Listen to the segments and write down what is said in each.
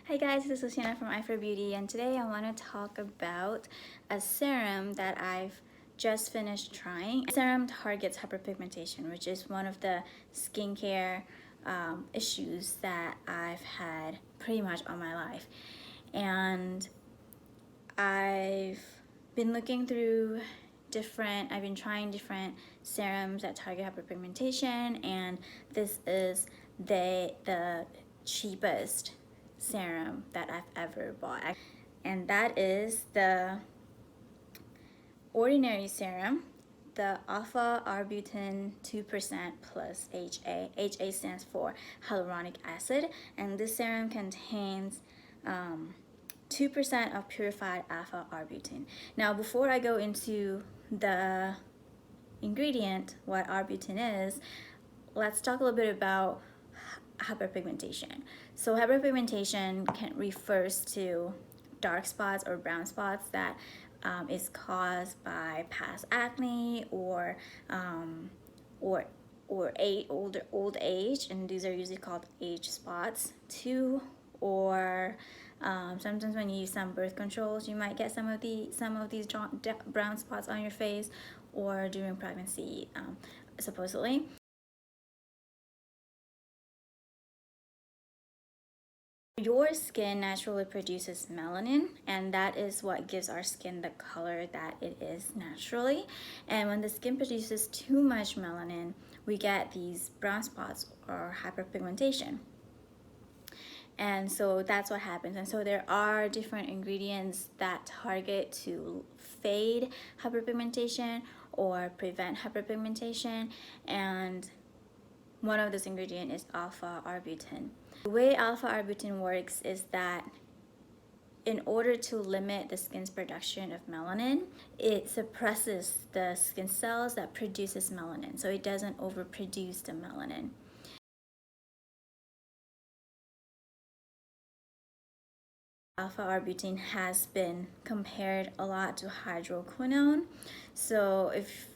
Hi guys, this is Luciana from Beauty, and today I want to talk about a serum that I've just finished trying. Serum targets hyperpigmentation, which is one of the skincare issues that I've had pretty much all my life. And I've been looking through I've been trying different serums that target hyperpigmentation, and this is the cheapest serum that I've ever bought, and that is the ordinary serum, the alpha arbutin 2% plus HA. HA stands for hyaluronic acid, and this serum contains 2% of purified alpha arbutin. Now, before I go into the ingredient, what arbutin is, let's talk a little bit about hyperpigmentation. So hyperpigmentation refers to dark spots or brown spots that is caused by past acne or old age, and these are usually called age spots too. Or sometimes when you use some birth controls, you might get some of these brown spots on your face, or during pregnancy, supposedly. Your skin naturally produces melanin, and that is what gives our skin the color that it is naturally. And when the skin produces too much melanin, we get these brown spots or hyperpigmentation. And so that's what happens. And so there are different ingredients that target to fade hyperpigmentation or prevent hyperpigmentation, and one of those ingredients is alpha arbutin. The way alpha arbutin works is that in order to limit the skin's production of melanin, it suppresses the skin cells that produces melanin, so it doesn't overproduce the melanin. Alpha arbutin has been compared a lot to hydroquinone. So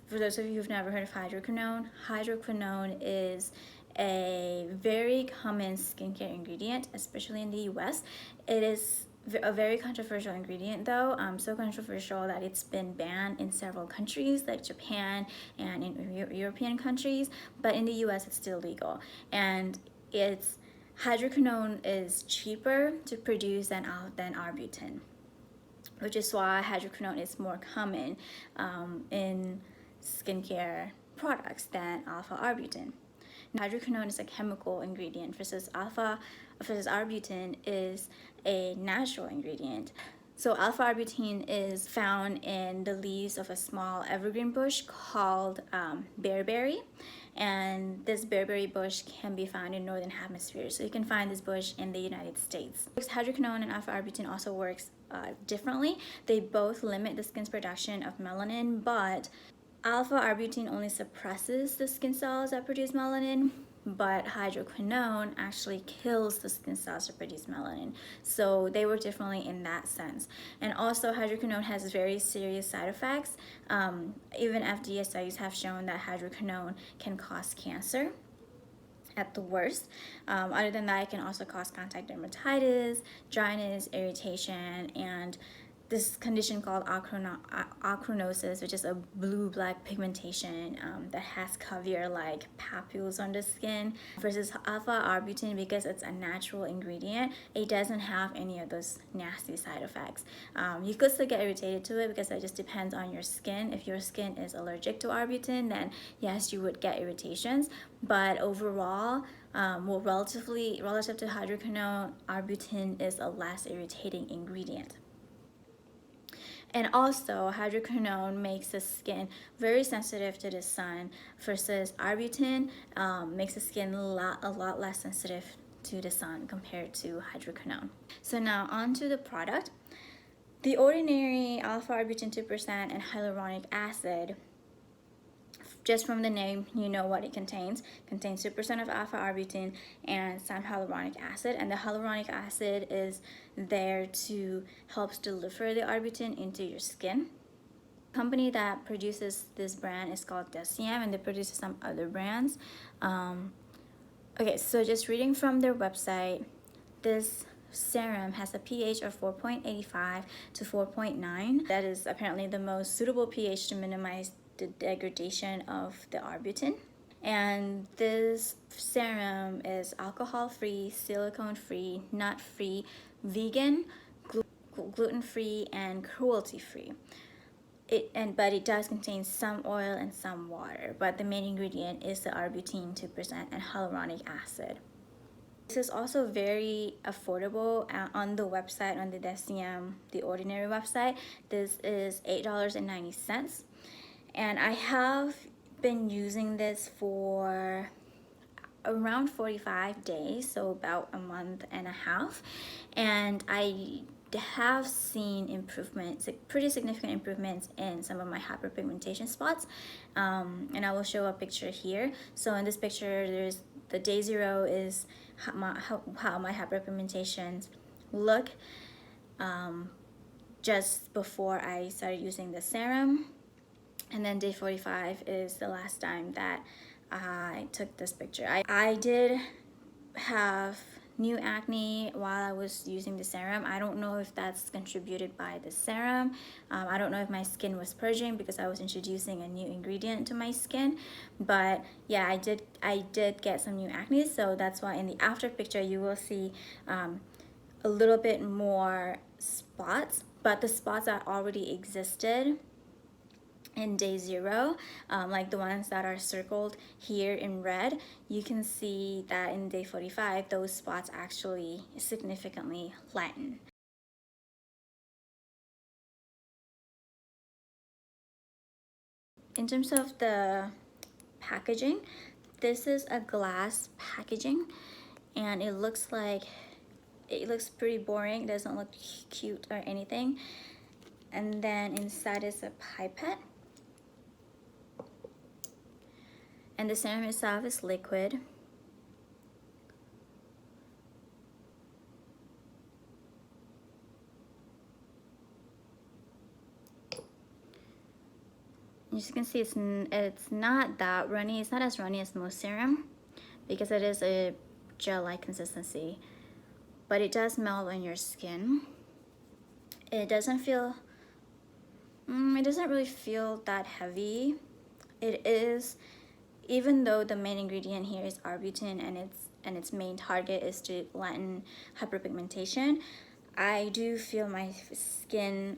for those of you who've never heard of hydroquinone is a very common skincare ingredient, especially in the US. It is a very controversial ingredient though, so controversial that it's been banned in several countries like Japan and in European countries, but in the US it's still legal. And hydroquinone is cheaper to produce than arbutin, which is why hydroquinone is more common in skincare products than alpha arbutin. Hydroquinone is a chemical ingredient versus arbutin is a natural ingredient. So alpha arbutin is found in the leaves of a small evergreen bush called bearberry, and this bearberry bush can be found in northern hemisphere. So you can find this bush in the United States. Hydroquinone and alpha arbutin also works differently. They both limit the skin's production of melanin, but alpha arbutin only suppresses the skin cells that produce melanin, but hydroquinone actually kills the skin cells that produce melanin. So they work differently in that sense. And also hydroquinone has very serious side effects. Even FDA studies have shown that hydroquinone can cause cancer at the worst. Other than that, it can also cause contact dermatitis, dryness, irritation, and this condition called acronosis, which is a blue-black pigmentation that has caviar-like papules on the skin, versus alpha arbutin, because it's a natural ingredient, it doesn't have any of those nasty side effects. You could still get irritated to it because it just depends on your skin. If your skin is allergic to arbutin, then yes, you would get irritations, but overall, relative to hydroquinone, arbutin is a less irritating ingredient. And also, hydroquinone makes the skin very sensitive to the sun, versus arbutin makes the skin a lot less sensitive to the sun compared to hydroquinone. So now on to the product. The ordinary alpha arbutin 2% and hyaluronic acid, just from the name, you know what it contains. It contains 2% of alpha arbutin and some hyaluronic acid, and the hyaluronic acid is there to help deliver the arbutin into your skin. The company that produces this brand is called Deciem, and they produce some other brands. Okay, so just reading from their website, this serum has a pH of 4.85 to 4.9. That is apparently the most suitable pH to minimize the degradation of the arbutin. And this serum is alcohol-free, silicone-free, nut-free, vegan, gluten-free, and cruelty-free. But it does contain some oil and some water, but the main ingredient is the Arbutin 2% and hyaluronic acid. This is also very affordable on the website, on the DECIEM, the Ordinary website. This is $8.90, and I have been using this for around 45 days, so about a month and a half, and I have seen improvements, pretty significant improvements in some of my hyperpigmentation spots, and I will show a picture here. So in this picture, there's the day 0 is how my hyperpigmentations look just before I started using the serum, and then day 45 is the last time that I took this picture. I did have new acne while I was using the serum. I don't know if that's contributed by the serum. I don't know if my skin was purging because I was introducing a new ingredient to my skin, but yeah, I did get some new acne, so that's why in the after picture you will see a little bit more spots, but the spots that already existed in day 0, like the ones that are circled here in red, you can see that in day 45 those spots actually significantly lighten. In terms of the packaging, this is a glass packaging, and it looks pretty boring. It doesn't look cute or anything. And then inside is a pipette. And the serum itself is liquid. As you can see, it's not that runny. It's not as runny as most serum because it is a gel-like consistency, but it does melt on your skin. It doesn't really feel that heavy. It is, even though the main ingredient here is Arbutin and its main target is to lighten hyperpigmentation, I do feel my skin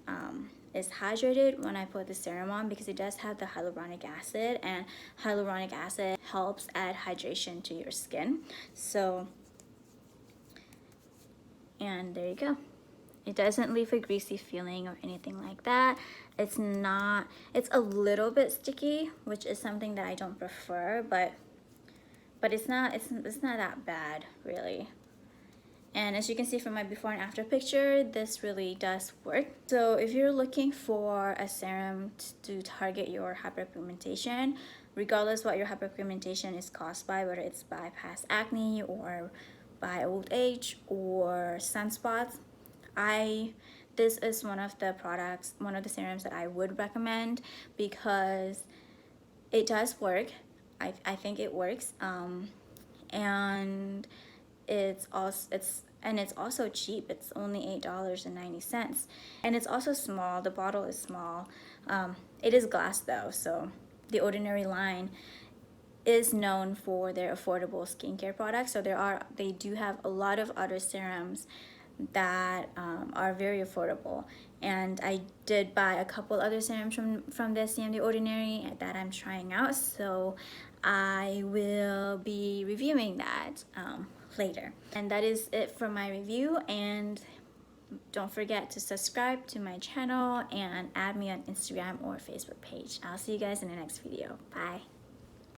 is hydrated when I put the serum on because it does have the hyaluronic acid, and hyaluronic acid helps add hydration to your skin. So, and there you go. It doesn't leave a greasy feeling or anything like that. It's a little bit sticky, which is something that I don't prefer, but it's not that bad, really. And as you can see from my before and after picture, this really does work. So if you're looking for a serum to target your hyperpigmentation, regardless what your hyperpigmentation is caused by, whether it's by past acne or by old age or sunspots, this is one of the serums that I would recommend because it does work. I think it works, and it's also cheap. It's only $8.90, and it's also small. The bottle is small. It is glass though, so the Ordinary line is known for their affordable skincare products. So they do have a lot of other serums that are very affordable, and I did buy a couple other serums from the Ordinary that I'm trying out, so I will be reviewing that later. And that is it for my review, and don't forget to subscribe to my channel and add me on Instagram or Facebook page. I'll see you guys in the next video. Bye.